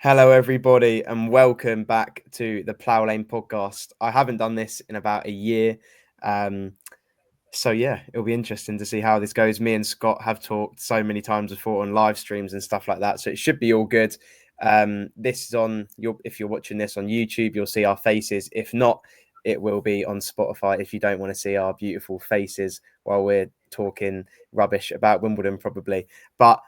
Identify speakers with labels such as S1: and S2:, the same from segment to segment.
S1: Hello, everybody, and welcome back to the Plough Lane podcast. I haven't done this in about a year. Um, so, yeah, it'll be interesting to see how this goes. Me and Scott have talked so many times before on live streams and stuff like that. So, it should be all good. This is if you're watching this on YouTube, you'll see our faces. If not, it will be on Spotify if you don't want to see our beautiful faces while we're talking rubbish about Wimbledon, probably. But,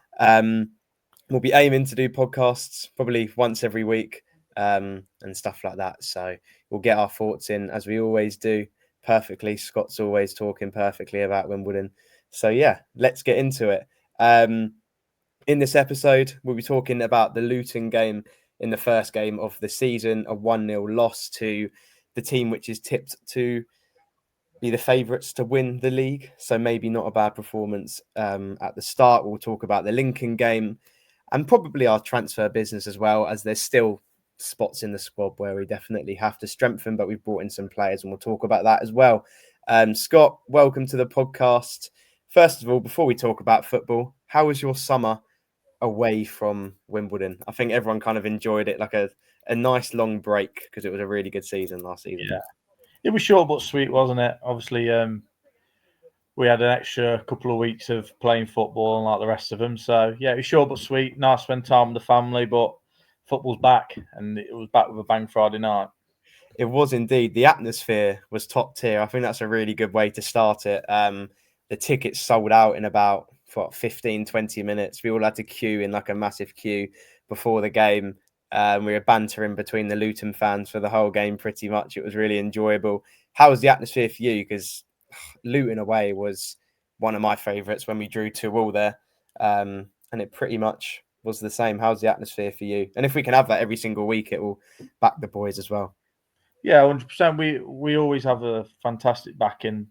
S1: we'll be aiming to do podcasts probably once every week and stuff like that. So we'll get our thoughts in as we always do perfectly. Scott's always talking perfectly about Wimbledon. So yeah, let's get into it. In this episode, we'll be talking about the Luton game in the first game of the season, a 1-0 loss to the team which is tipped to be the favourites to win the league. So maybe not a bad performance at the start. We'll talk about the Lincoln game and probably our transfer business as well, as there's still spots in the squad where we definitely have to strengthen, but we've brought in some players and we'll talk about that as well. Scott, welcome to the podcast. First of all, before we talk about football, how was your summer away from Wimbledon? I think everyone kind of enjoyed it, like a nice long break, because it was a really good season last season.
S2: Yeah, it was short but sweet, wasn't it? Obviously, we had an extra couple of weeks of playing football and like the rest of them. So yeah, it was short but sweet. Nice to spend time with the family, but football's back, and it was back with a bang Friday night.
S1: It was indeed. The atmosphere was top tier. I think that's a really good way to start it. The tickets sold out in about 15, 20 minutes. We all had to queue in like a massive queue before the game. We were bantering between the Luton fans for the whole game pretty much. It was really enjoyable. How was the atmosphere for you? Because Luton away was one of my favourites when we drew 2-2 there. And it pretty much was the same. How's the atmosphere for you? And if we can have that every single week, it will back the boys as well.
S2: Yeah, 100%. We always have a fantastic backing,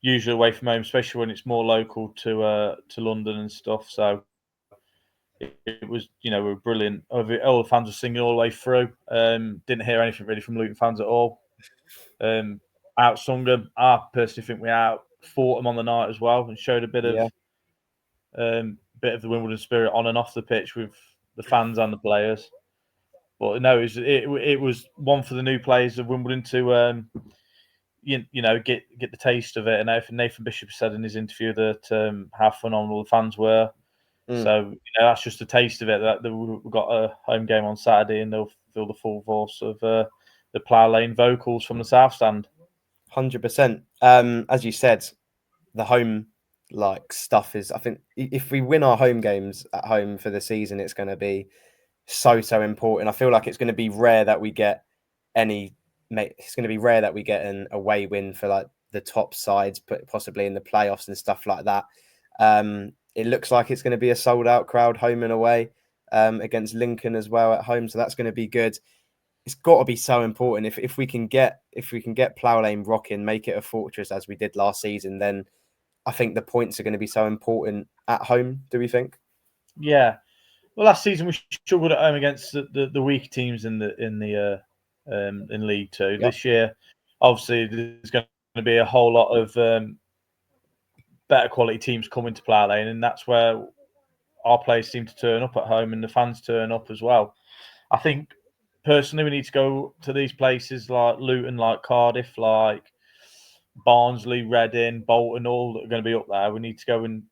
S2: usually away from home, especially when it's more local to London and stuff. So it was, we were brilliant. All the fans were singing all the way through. Didn't hear anything really from Luton fans at all. Outsung them. I personally think we fought them on the night as well and showed a bit of the Wimbledon spirit on and off the pitch with the fans and the players. But no, it was one for the new players of Wimbledon to get the taste of it. And Nathan Bishop said in his interview that how phenomenal the fans were. So that's just a taste of it. That we've got a home game on Saturday, and they'll feel the full force of the Plough Lane vocals from the South Stand.
S1: 100%. As you said, the home stuff is. I think if we win our home games at home for the season, it's going to be so important. I feel like it's going to be rare that we get It's going to be rare that we get an away win for like the top sides, but possibly in the playoffs and stuff like that. It looks like it's going to be a sold out crowd home and away against Lincoln as well at home, so that's going to be good. It's got to be so important if we can get Plough Lane rocking, make it a fortress as we did last season. Then I think the points are going to be so important at home. Do we think?
S2: Yeah. Well, last season we struggled at home against the weak teams in League Two. Yep. This year, obviously, there's going to be a whole lot of better quality teams coming to Plough Lane, and that's where our players seem to turn up at home and the fans turn up as well. I think personally we need to go to these places like Luton, like Cardiff, like Barnsley, Reading, Bolton, all that are going to be up there. We need to go and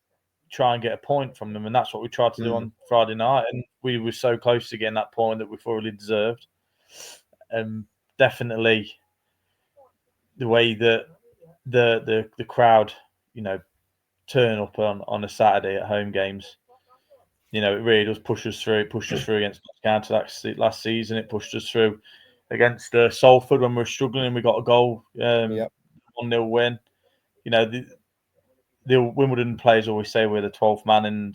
S2: try and get a point from them, and that's what we tried to do on Friday night, and we were so close to getting that point that we thoroughly deserved. Definitely the way that the crowd, turn up on a Saturday at home games, it really does push us through. It pushed us through against County last season. It pushed us through against Salford when we were struggling. We got a goal, 1-0 win. The Wimbledon players always say we're the 12th man, and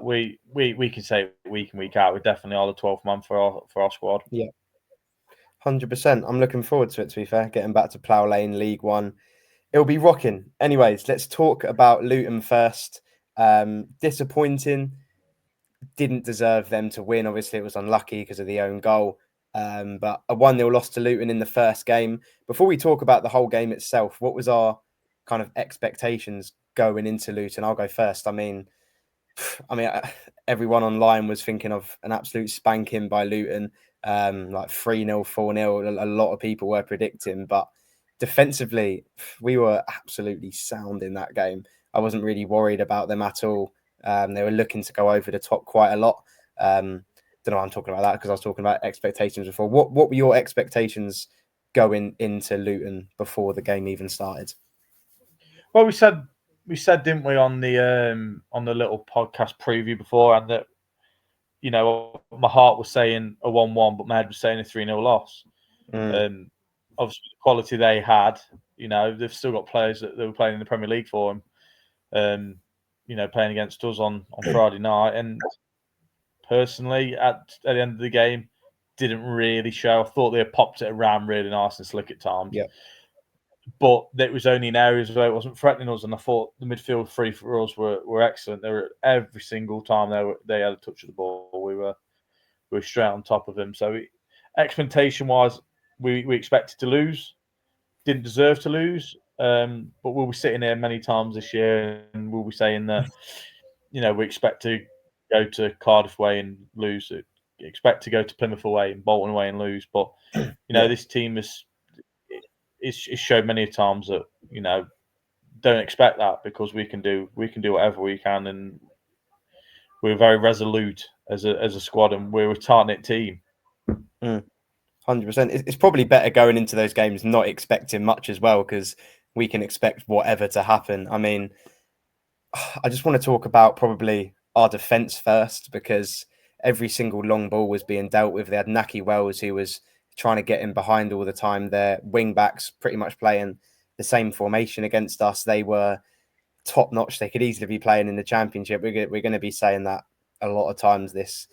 S2: we can say it week in, week out. We definitely are the 12th man for our squad.
S1: Yeah, 100%. I'm looking forward to it. To be fair, getting back to Plough Lane League One, it'll be rocking. Anyways, let's talk about Luton first. Disappointing. Didn't deserve them to win. Obviously, it was unlucky because of the own goal. But a 1-0 loss to Luton in the first game. Before we talk about the whole game itself, what was our kind of expectations going into Luton? I'll go first. I mean, I mean, everyone online was thinking of an absolute spanking by Luton, like 3-0, 4-0. A lot of people were predicting, but defensively, we were absolutely sound in that game. I wasn't really worried about them at all. They were looking to go over the top quite a lot. Don't know why I'm talking about that because I was talking about expectations before. What were your expectations going into Luton before the game even started?
S2: Well, we said, didn't we, on the little podcast preview before, and that, you know, my heart was saying a 1-1, but my head was saying a 3-0 loss. Obviously, the quality they had, you know, they've still got players that were playing in the Premier League for them, you know, playing against us on Friday night. And personally, at the end of the game, didn't really show. I thought they had popped it around really nice and slick at times.
S1: Yeah.
S2: But it was only in areas where it wasn't threatening us, and I thought the midfield three for us were excellent. They were every single time they had a touch of the ball, we were straight on top of them. So expectation wise, we expected to lose, didn't deserve to lose. But we'll be sitting here many times this year, and we'll be saying that, you know, we expect to go to Cardiff away and lose. Expect to go to Plymouth away and Bolton away and lose. But you know, this team is showed many times that, you know, don't expect that, because we can do whatever we can, and we're very resolute as a squad, and we're a tight knit team.
S1: 100%. It's probably better going into those games not expecting much as well, because we can expect whatever to happen. I mean, I just want to talk about probably our defence first, because every single long ball was being dealt with. They had Naki Wells, who was trying to get in behind all the time. Their wing backs pretty much playing the same formation against us. They were top notch. They could easily be playing in the Championship. We're going to be saying that a lot of times this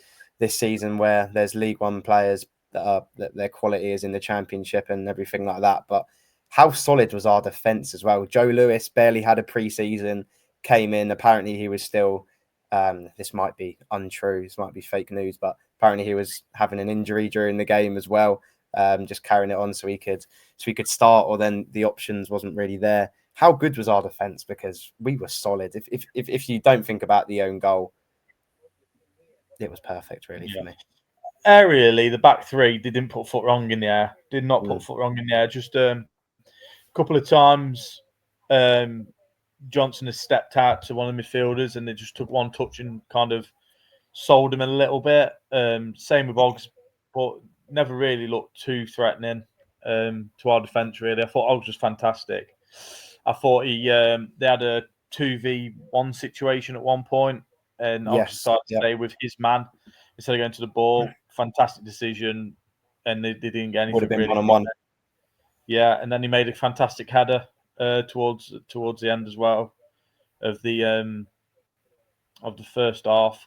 S1: season, where there's League One players that their quality is in the Championship and everything like that. But how solid was our defence as well? Joe Lewis barely had a pre-season, came in. Apparently he was still, this might be untrue, this might be fake news, but apparently he was having an injury during the game as well, just carrying it on so he could start, or then the options wasn't really there. How good was our defence? Because we were solid. If you don't think about the own goal, it was perfect, really, for me.
S2: Aerially, the back three didn't put foot wrong in the air. Did not put foot wrong in the air. Just a couple of times, Johnson has stepped out to one of the midfielders, and they just took one touch and kind of sold him a little bit. Same with Oggs, but never really looked too threatening to our defence, really. I thought Oggs was fantastic. I thought they had a 2v1 situation at one point, and Oggs decided to stay with his man instead of going to the ball. Fantastic decision, and they didn't get anything. Would have been really 1-on-1. Yeah, and then he made a fantastic header towards the end as well of the first half.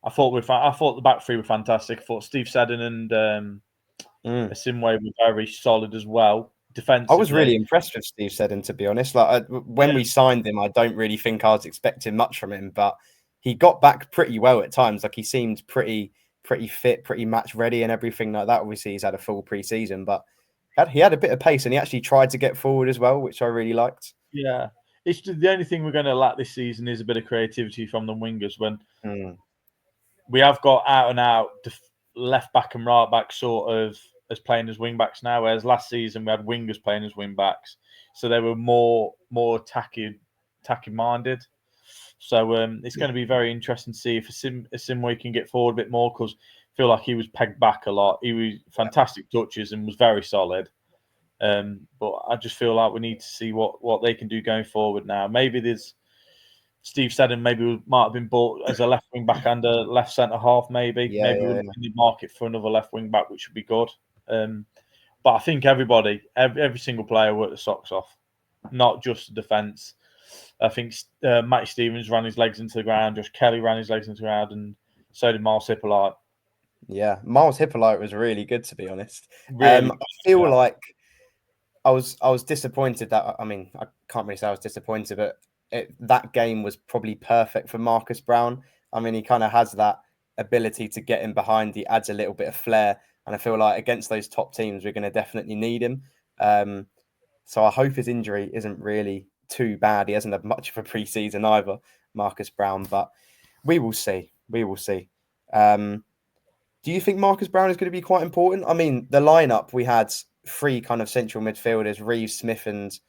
S2: I thought the back three were fantastic. I thought Steve Seddon and Asimwe were very solid as well. Defensively,
S1: I was really impressed with Steve Seddon, to be honest. Like when we signed him, I don't really think I was expecting much from him, but he got back pretty well at times. Like he seemed pretty fit, pretty match ready, and everything like that. Obviously, he's had a full pre-season, but he had a bit of pace, and he actually tried to get forward as well, which I really liked.
S2: Yeah, it's the only thing we're going to lack this season is a bit of creativity from the wingers. When we have got out and out left back and right back sort of as playing as wing backs now, whereas last season we had wingers playing as wing backs, so they were more attacking minded. So it's going to be very interesting to see if Asimwe can get forward a bit more, because I feel like he was pegged back a lot. He was fantastic touches and was very solid. But I just feel like we need to see what they can do going forward now. Maybe there's Steve Seddon might have been bought as a left wing back and a left centre half. Maybe we're in the market for another left wing back, which would be good. But I think every single player worked the socks off, not just the defence. I think Matty Stevens ran his legs into the ground. Josh Kelly ran his legs into the ground, and so did Miles Hippolyte.
S1: Yeah, Miles Hippolyte was really good, to be honest. Really, I feel like I was disappointed that, I mean, I can't really say I was disappointed, but that game was probably perfect for Marcus Brown. I mean, he kind of has that ability to get in behind. He adds a little bit of flair, and I feel like against those top teams, we're going to definitely need him. So I hope his injury isn't really too bad. He hasn't had much of a pre-season either, Marcus Brown. But We will see. We will see. Do you think Marcus Brown is going to be quite important? I mean, the lineup, we had three kind of central midfielders, Reeves, Smith and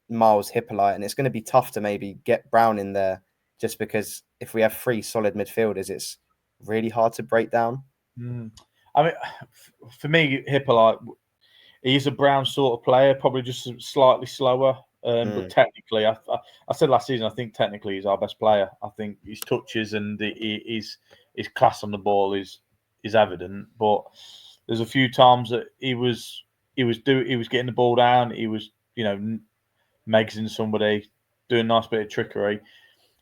S1: Miles Hippolyte, and it's going to be tough to maybe get Brown in there just because if we have three solid midfielders, it's really hard to break down.
S2: I mean, for me, Hippolyte, he's a Brown sort of player, probably just slightly slower. But technically, I said last season, I think technically he's our best player. I think his touches and his class on the ball is evident. But there's a few times that he was getting the ball down. He was megsing somebody, doing a nice bit of trickery,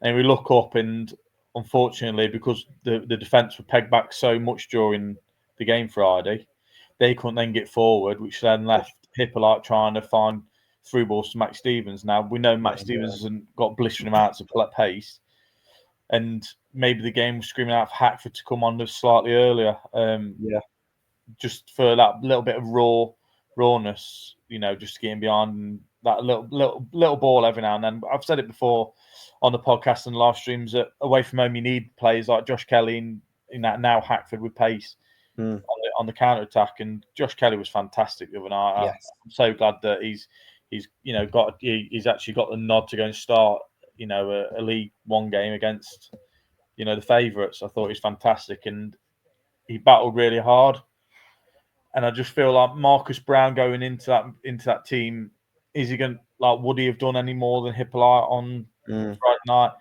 S2: and we look up and unfortunately because the defence were pegged back so much during the game Friday, they couldn't then get forward, which then left Hippolyte trying to find through balls to Max Stevens. Now, we know Max Stevens hasn't got blistering amounts of pace, and maybe the game was screaming out for Hackford to come on slightly earlier. Just for that little bit of rawness, just getting behind that little ball every now and then. I've said it before on the podcast and live streams that away from home you need players like Josh Kelly in that now Hackford with pace on the counter attack, and Josh Kelly was fantastic the other night.
S1: Yes.
S2: I'm so glad that he's actually got the nod to go and start a League One game against the favourites. I thought he was fantastic and he battled really hard. And I just feel like Marcus Brown going into that team, is he going would he have done any more than Hippolyte on Friday night?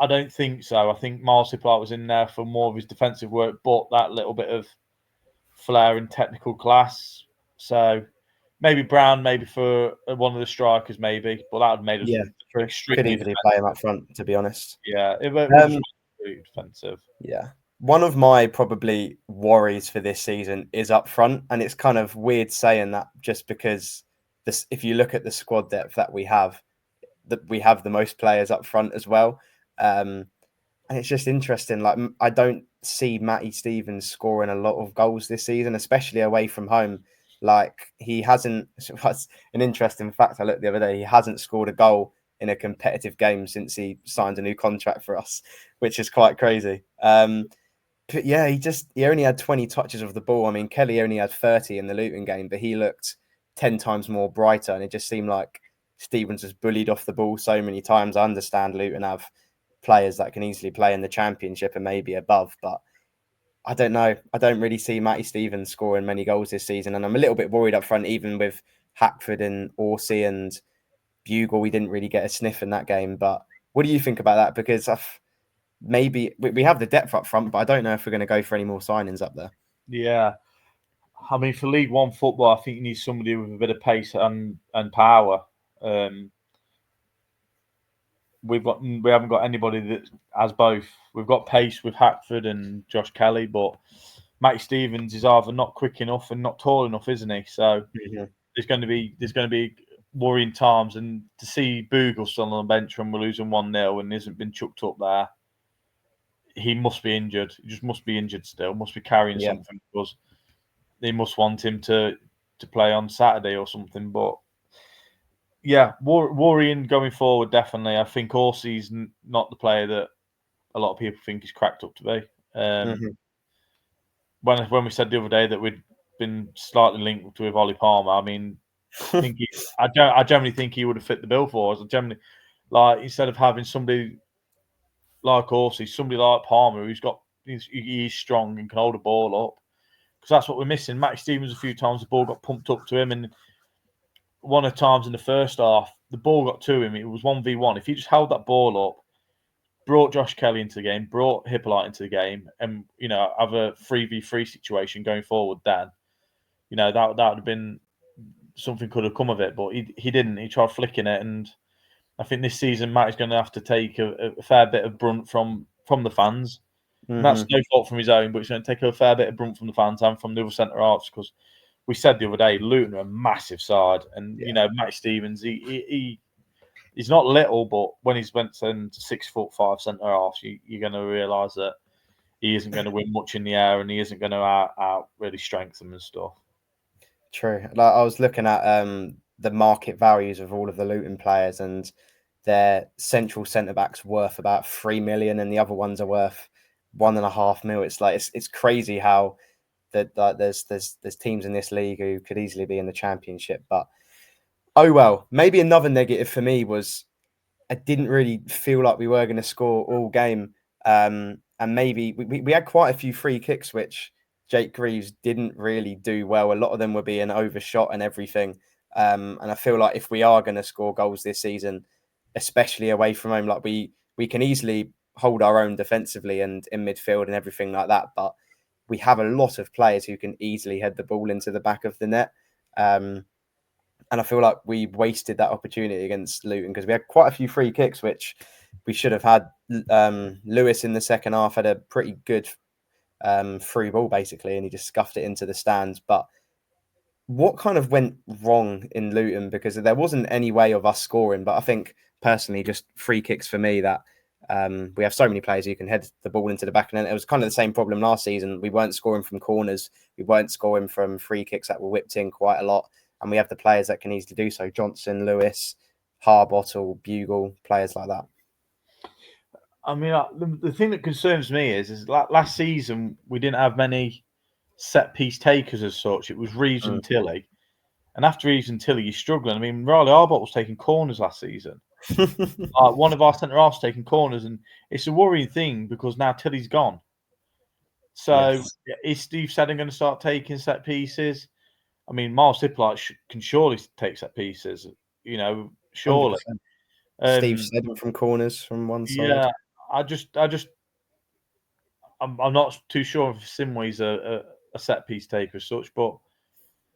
S2: I don't think so. I think Miles Hippolyte was in there for more of his defensive work, but that little bit of flair and technical class. So maybe Brown, maybe for one of the strikers, maybe, but that would have made us extremely
S1: could easily play him up front, to be honest.
S2: Yeah, it was really defensive.
S1: Yeah. One of my probably worries for this season is up front, and it's kind of weird saying that just because if you look at the squad depth that we have the most players up front as well. And it's just interesting. Like, I don't see Matty Stevens scoring a lot of goals this season, especially away from home. Like, he hasn't. That's an interesting fact I looked the other day. He hasn't scored a goal in a competitive game since he signed a new contract for us, which is quite crazy. But yeah, he only had 20 touches of the ball. I mean, Kelly only had 30 in the Luton game, but he looked 10 times more brighter, and it just seemed like Stevens was bullied off the ball so many times. I understand Luton have players that can easily play in the Championship and maybe above, but I don't know. I don't really see Matty Stevens scoring many goals this season, and I'm a little bit worried up front, even with Hackford and Orsi and Bugle. We didn't really get a sniff in that game, but what do you think about that? Because maybe we have the depth up front, but I don't know if we're going to go for any more signings up there.
S2: Yeah. I mean, for League One football, I think you need somebody with a bit of pace and power. We haven't got anybody that has both. We've got pace with Hackford and Josh Kelly, but Matty Stevens is either not quick enough and not tall enough, isn't he? So there's going to be worrying times, and to see Bugle still on the bench when we're losing 1-0 and isn't been chucked up there, he must be injured. He just must be injured still. Must be carrying something, because they must want him to play on Saturday or something. But yeah, worrying going forward, definitely. I think Orsi's not the player that a lot of people think he's cracked up to be. When we said the other day that we'd been slightly linked with Ollie Palmer, I mean, I generally think he would have fit the bill for us. I generally, like, instead of having somebody like Orsi, somebody like Palmer he's strong and can hold a ball up, because that's what we're missing. Matt Stevens, a few times the ball got pumped up to him, and one of the times in the first half, the ball got to him. It was 1v1. If he just held that ball up, brought Josh Kelly into the game, brought Hippolyte into the game, and have a 3v3 situation going forward, then that would have been something, could have come of it. But he didn't. He tried flicking it, and I think this season Matt is going to have to take a fair bit of brunt from the fans. And that's no fault from his own, but he's going to take a fair bit of brunt from the fans and from the other centre halves, because we said the other day, Luton are a massive side, and Matt Stevens, he's not little, but when he's went to 6'5" centre halves, you're going to realise that he isn't going to win much in the air, and he isn't going to out really strengthen and stuff.
S1: True. Like, I was looking at the market values of all of the Luton players, and their central centre backs worth about 3 million, and the other ones are worth 1.5 mil. It's like it's crazy how that there's teams in this league who could easily be in the Championship. But oh well. Maybe another negative for me was I didn't really feel like we were going to score all game. And maybe we had quite a few free kicks, which Jake Greaves didn't really do well. A lot of them were being overshot and everything. And I feel like if we are going to score goals this season, especially away from home, like we can easily hold our own defensively and in midfield and everything like that. But we have a lot of players who can easily head the ball into the back of the net. And I feel like we wasted that opportunity against Luton because we had quite a few free kicks, which we should have had. Lewis in the second half had a pretty good through ball, basically, and he just scuffed it into the stands. But what kind of went wrong in Luton? Because there wasn't any way of us scoring, but I think personally, just free kicks for me that we have so many players who can head the ball into the back. And it was kind of the same problem last season. We weren't scoring from corners. We weren't scoring from free kicks that were whipped in quite a lot. And we have the players that can easily do so. Johnson, Lewis, Harbottle, Bugle, players like that.
S2: I mean, the thing that concerns me is last season we didn't have many set piece takers as such. It was Reeves and Tilly. And after Reeves and Tilly, you're struggling. I mean, Riley Arbott was taking corners last season. One of our centre-halves taking corners. And it's a worrying thing because now Tilly's gone. So
S1: Yes.
S2: is Steve Seddon going to start taking set pieces? I mean, Miles Hippolyte can surely take set pieces, surely.
S1: 100%. Steve Seddon from corners from one side.
S2: Yeah, I'm not too sure if Simway's a set piece taker as such, but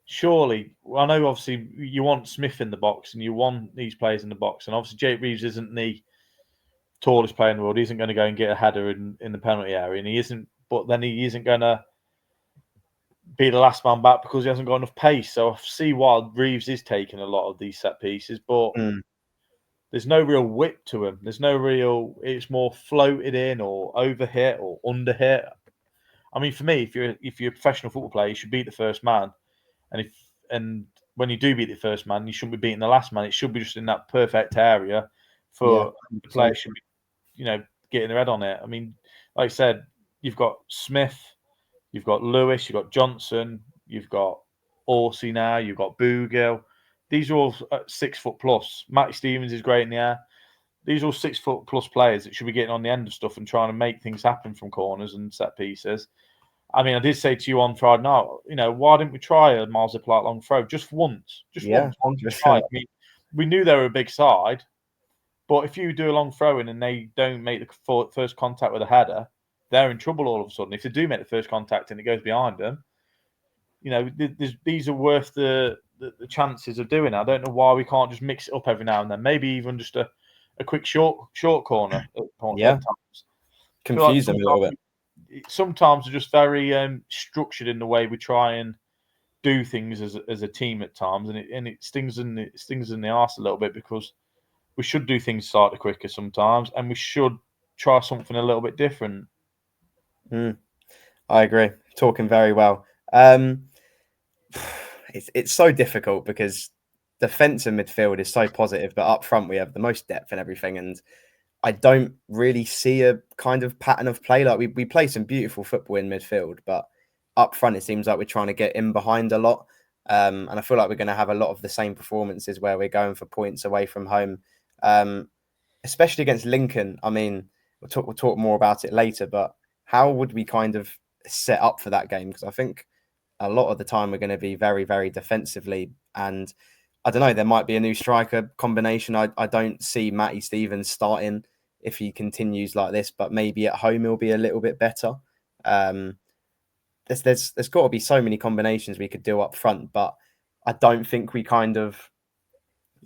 S2: surely, I know obviously you want Smith in the box and you want these players in the box, and obviously Jake Reeves isn't the tallest player in the world. He isn't going to go and get a header in the penalty area, and he isn't going to be the last man back because he hasn't got enough pace. So I see why Reeves is taking a lot of these set pieces, but there's no real whip to him. There's no real. It's more floated in or overhit or underhit. I mean, for me, if you're a professional football player, you should beat the first man, and when you do beat the first man, you shouldn't be beating the last man. It should be just in that perfect area for the player should be, getting their head on it. I mean, like I said, you've got Smith. You've got Lewis, you've got Johnson, you've got Orsi now, you've got Boogill. These are all 6 foot plus. Matty Stevens is great in the air. These are all 6 foot plus players that should be getting on the end of stuff and trying to make things happen from corners and set pieces. I mean, I did say to you on Friday night, why didn't we try a Miles Hippolyte long throw just once? Just once.
S1: 100%.
S2: I mean, we knew they were a big side, but if you do a long throw in and they don't make the first contact with a header, they're in trouble all of a sudden. If they do make the first contact and it goes behind them, these are worth the chances of doing it. I don't know why we can't just mix it up every now and then. Maybe even just a quick short corner at times.
S1: Confuse them a little bit.
S2: Sometimes they're just very structured in the way we try and do things as a team at times, and it stings in the arse a little bit because we should do things slightly quicker sometimes, and we should try something a little bit different.
S1: I agree. Talking very well. It's so difficult because defense and midfield is so positive, but up front we have the most depth and everything. And I don't really see a kind of pattern of play. Like we play some beautiful football in midfield, but up front it seems like we're trying to get in behind a lot. And I feel like we're going to have a lot of the same performances where we're going for points away from home, especially against Lincoln. I mean, we'll talk more about it later, but how would we kind of set up for that game? Because I think a lot of the time we're going to be very, very defensively. And I don't know, there might be a new striker combination. I don't see Matty Stevens starting if he continues like this, but maybe at home he'll be a little bit better. There's got to be so many combinations we could do up front, but I don't think we kind of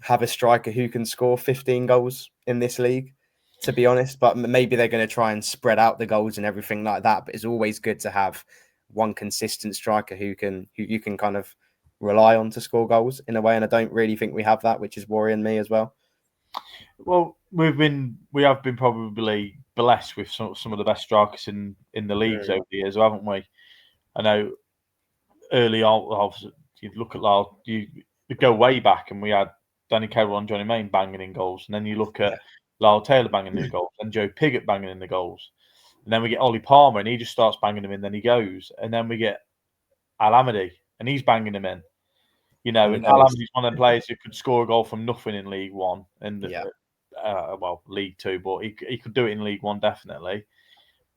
S1: have a striker who can score 15 goals in this league, to be honest. But maybe they're going to try and spread out the goals and everything like that. But it's always good to have one consistent striker who you can kind of rely on to score goals in a way. And I don't really think we have that, which is worrying me as well.
S2: Well, we have been probably blessed with some of the best strikers in the leagues over the years, haven't we? I know early on, you look at you go way back, and we had Danny Carroll and Johnny Main banging in goals, and then you look at
S1: Yeah.
S2: Lyle Taylor banging in the goals, and Joe Pigott banging in the goals, and then we get Ollie Palmer, and he just starts banging them in, then he goes, and then we get Al Amadi, and he's banging them in. You know,
S1: And we
S2: and
S1: know
S2: Al
S1: it's
S2: Amadi's one of them players who could score a goal from nothing in League One and
S1: yeah.
S2: well, League Two, but he could do it in League One definitely.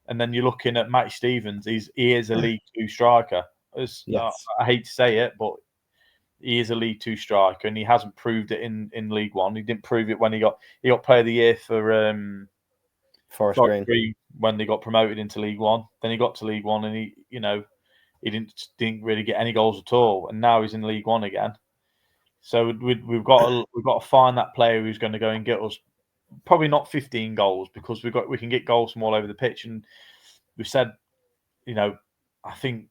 S2: And then you're looking at Matty Stevens. He is a League Two striker.
S1: Yes.
S2: I hate to say it, but he is a League Two striker, and he hasn't proved it in League One. He didn't prove it when he got Player of the Year for
S1: Forest
S2: Forest
S1: Green.
S2: Green when they got promoted into League One. Then he got to League One, and he didn't really get any goals at all. And now he's in League One again. So we've got to find that player who's going to go and get us probably not 15 goals, because we can get goals from all over the pitch. And we said, I think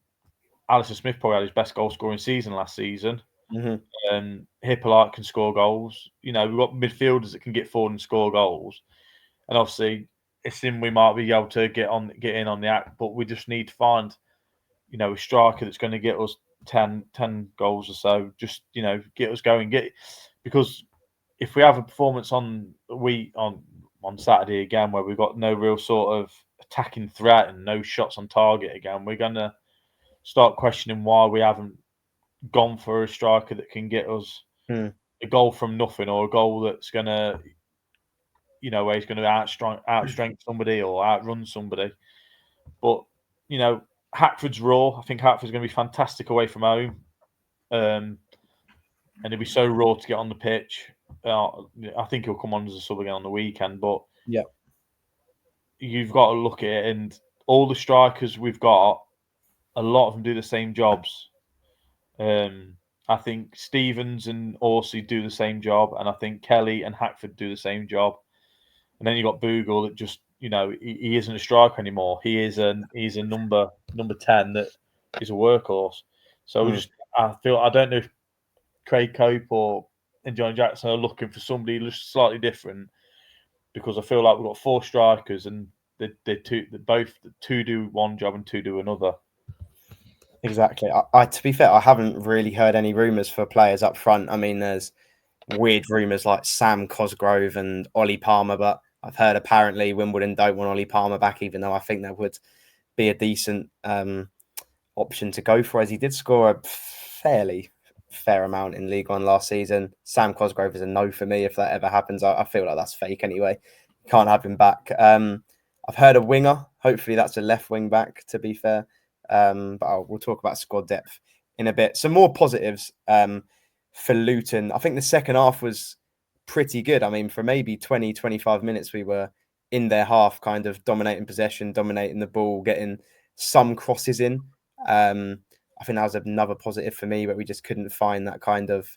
S2: Alistair Smith probably had his best goal scoring season last season.
S1: Mm-hmm.
S2: Hippolyte can score goals. We've got midfielders that can get forward and score goals. And obviously, it's in we might be able to get in on the act, but we just need to find, a striker that's going to get us 10 goals or so. Just get us going. Because if we have a performance on Saturday again where we've got no real sort of attacking threat and no shots on target again, we're going to start questioning why we haven't gone for a striker that can get us a goal from nothing, or a goal that's going to, where he's going to outstrength somebody or outrun somebody. But, Hackford's raw. I think Hackford's going to be fantastic away from home. And he'll be so raw to get on the pitch. I think he'll come on as a sub again on the weekend, but
S1: Yeah.
S2: you've got to look at it, and all the strikers we've got, a lot of them do the same jobs. I think Stevens and Orsey do the same job, and I think Kelly and Hackford do the same job. And then you got Bogle that just, he isn't a striker anymore. He's a number 10 that is a workhorse. So I don't know if Craig Cope and John Jackson are looking for somebody just slightly different, because I feel like we've got 4 strikers and both two do one job and 2 do another.
S1: Exactly. I to be fair, I haven't really heard any rumours for players up front. I mean, there's weird rumours like Sam Cosgrove and Ollie Palmer, but I've heard apparently Wimbledon don't want Ollie Palmer back, even though I think that would be a decent option to go for, as he did score a fairly fair amount in League One last season. Sam Cosgrove is a no for me if that ever happens. I feel like that's fake anyway. Can't have him back. I've heard a winger. Hopefully that's a left wing back, to be fair. But we'll talk about squad depth in a bit. Some more positives for Luton. I think the second half was pretty good. I mean, for maybe 20, 25 minutes, we were in their half, kind of dominating possession, dominating the ball, getting some crosses in. I think that was another positive for me, but we just couldn't find that kind of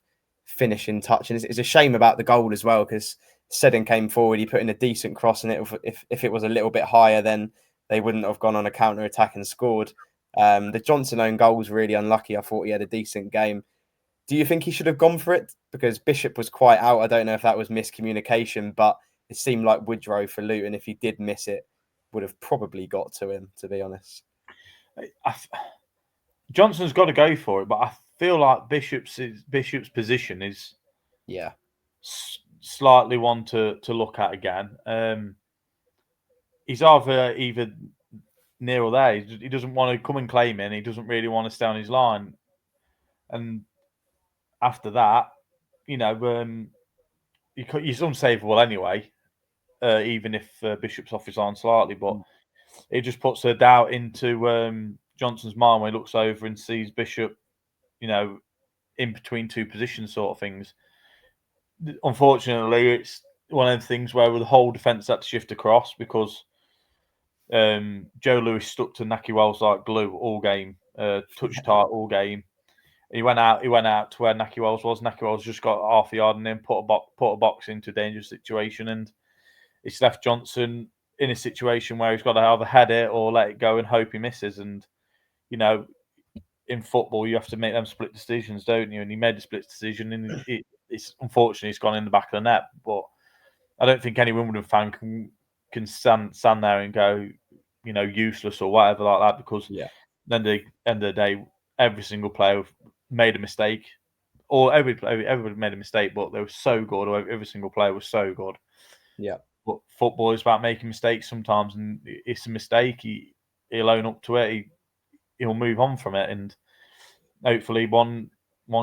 S1: finishing touch. And it's a shame about the goal as well, because Seddon came forward, he put in a decent cross, and if it was a little bit higher, then they wouldn't have gone on a counter attack and scored. The Johnson own goal was really unlucky. I thought he had a decent game. Do you think he should have gone for it? Because Bishop was quite out. I don't know if that was miscommunication, but it seemed like Woodrow for Luton, if he did miss it, would have probably got to him, to be honest.
S2: Johnson's got to go for it, but I feel like Bishop's position is slightly one to look at again. He's either near or there. He doesn't want to come and claim it, and he doesn't really want to stay on his line. And after that, he's unsavable anyway, even if Bishop's off his line slightly. But it just puts a doubt into Johnson's mind when he looks over and sees Bishop, in between 2 positions sort of things. Unfortunately, it's one of the things where the whole defence had to shift across, because Joe Lewis stuck to Naki Wells like glue all game, touch tight all game. He went out to where Naki Wells was. Naki Wells just got half a yard and then put a box into a dangerous situation, and it's left Johnson in a situation where he's got to either head it or let it go and hope he misses. And in football, you have to make them split decisions, don't you? And he made a split decision, and it's unfortunately it's gone in the back of the net. But I don't think any Wimbledon fan can stand there and go, useless or whatever like that, because then the end of the day, every single player made a mistake everybody made a mistake, but they were so good. Or every single player was so good.
S1: Yeah.
S2: But football is about making mistakes sometimes, and it's a mistake. He'll own up to it. He'll move on from it, and hopefully one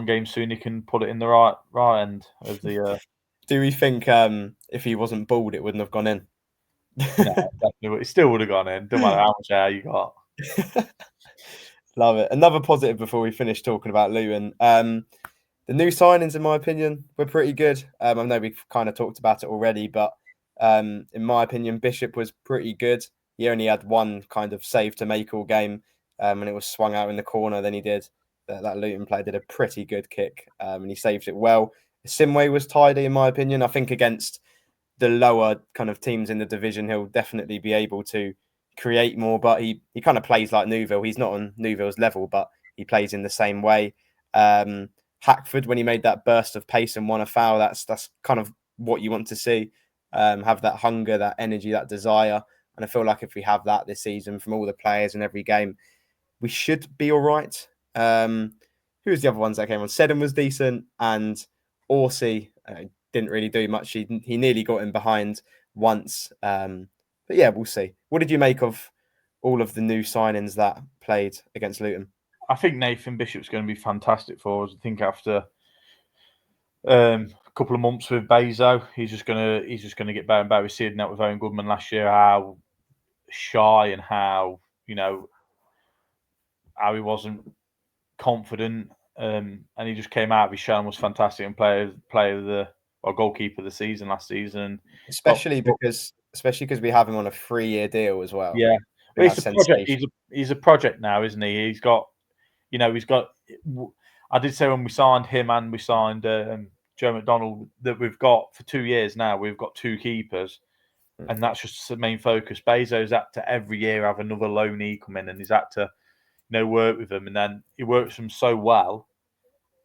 S2: game soon he can put it in the right end of the.
S1: Do we think if he wasn't bald, it wouldn't have gone in?
S2: No, definitely, it still would have gone in. Don't matter how much hair you got.
S1: Love it. Another positive before we finish talking about Luton. The new signings, in my opinion, were pretty good. I know we've kind of talked about it already, but in my opinion, Bishop was pretty good. He only had one kind of save to make all game, and it was swung out in the corner. Then he did that Luton player did a pretty good kick, and he saved it well. Simway was tidy, in my opinion. I think against the lower kind of teams in the division, he'll definitely be able to create more. But he kind of plays like Newville. He's not on Newville's level, but he plays in the same way. Hackford, when he made that burst of pace and won a foul, that's kind of what you want to see. Have that hunger, that energy, that desire. And I feel like if we have that this season from all the players in every game, we should be all right. Who was the other ones that came on? Seddon was decent, and Orsi didn't really do much. He nearly got him behind once. But yeah, we'll see. What did you make of all of the new signings that played against Luton?
S2: I think Nathan Bishop's going to be fantastic for us. I think after a couple of months with Bezo, he's just going to get better and better. We see that with Owen Goodman last year, how shy and how how he wasn't confident, and he just came out of his shell and was fantastic and player of the goalkeeper of the season last season.
S1: Especially because we have him on a 3-year deal as well.
S2: Yeah, well, it's a project. He's a project now, isn't he? He's got. I did say when we signed him and we signed Joe McDonald that we've got for 2 years now. We've got 2 keepers, and that's just the main focus. Bezo's had to every year have another loanee come in, and he's had to work with them, and then he works them so well,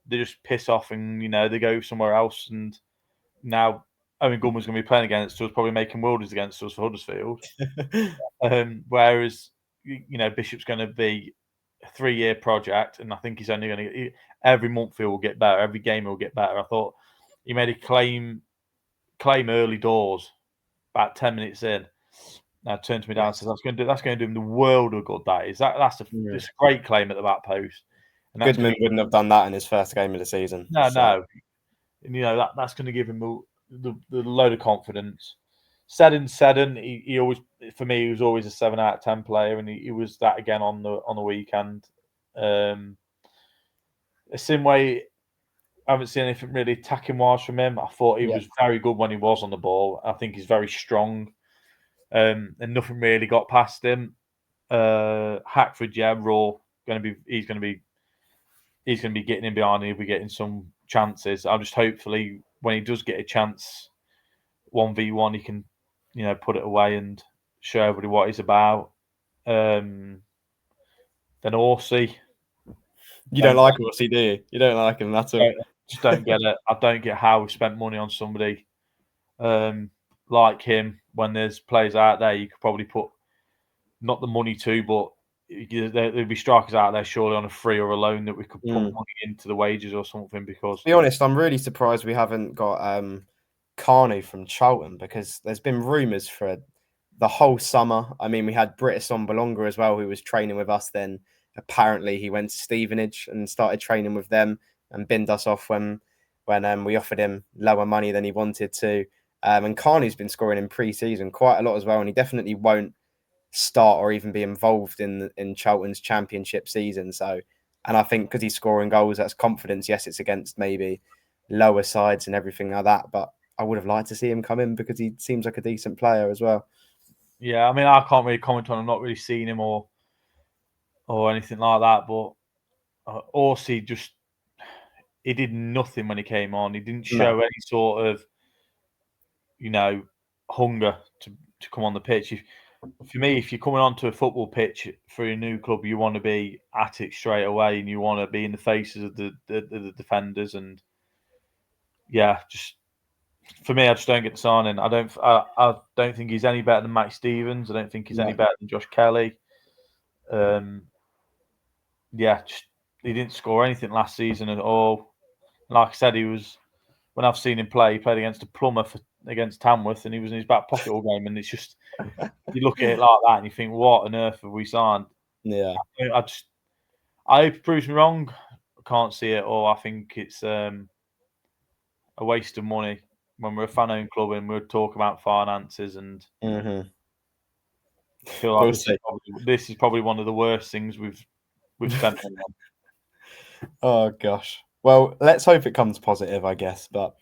S2: they just piss off and they go somewhere else. And now Owen Goodman's going to be playing against us, probably making worldies against us for Huddersfield. Whereas Bishop's going to be a 3-year project, and I think he's only going to every month he will get better, every game he'll get better. I thought he made a claim early doors about 10 minutes in. Now turned to me down and says that's going to do him the world of good. That's a great claim at the back post.
S1: And Goodman wouldn't have done that in his first game of the season.
S2: No. And, that's going to give him the load of confidence. Seddon, he always, for me, he was always a 7 out of 10 player, and he was that again on the weekend. Simway, I haven't seen anything really attacking wise from him. I thought he was very good when he was on the ball. I think he's very strong, and nothing really got past him. Hackford, raw. He's going to be getting in behind. He'll be getting some chances. I'm just hopefully when he does get a chance, 1v1, he can, put it away and show everybody what he's about. Then Orsi.
S1: You don't like Orsi, do you? You don't like him at all.
S2: Just don't get it. I don't get how we spent money on somebody like him when there's players out there you could probably put not the money to, but there'd be strikers out there surely on a free or a loan that we could put money into the wages or something. Because
S1: to be honest, I'm really surprised we haven't got Carney from Charlton, because there's been rumours for the whole summer. I mean, we had Britis Ombalonga as well, who was training with us. Then apparently he went to Stevenage and started training with them and binned us off when we offered him lower money than he wanted to. And Carney's been scoring in pre-season quite a lot as well, and he definitely won't start or even be involved in Charlton's championship season. So, and I think because he's scoring goals, that's confidence. Yes, it's against maybe lower sides and everything like that, but I would have liked to see him come in because he seems like a decent player as well.
S2: Yeah, I mean, I can't really comment on him. Not really seen him or anything like that. But Orsi he did nothing when he came on. He didn't show any sort of hunger to come on the pitch. For me, if you're coming onto a football pitch for a new club, you want to be at it straight away, and you want to be in the faces of the defenders. And just for me, I just don't get the signing. I don't think he's any better than Max Stevens. I don't think he's any better than Josh Kelly. He didn't score anything last season at all. like I said, when I've seen him play, he played against a plumber against Tamworth, and he was in his back pocket all game. And it's just, you look at it like that and you think, what on earth have we signed?
S1: Yeah.
S2: I hope it proves me wrong. I can't see it, or I think it's a waste of money when we're a fan-owned club and we're talking about finances. And
S1: Mm-hmm.
S2: I feel like
S1: We'll see.
S2: this is probably one of the worst things we've spent money on.
S1: Oh gosh. Well, let's hope it comes positive, I guess, but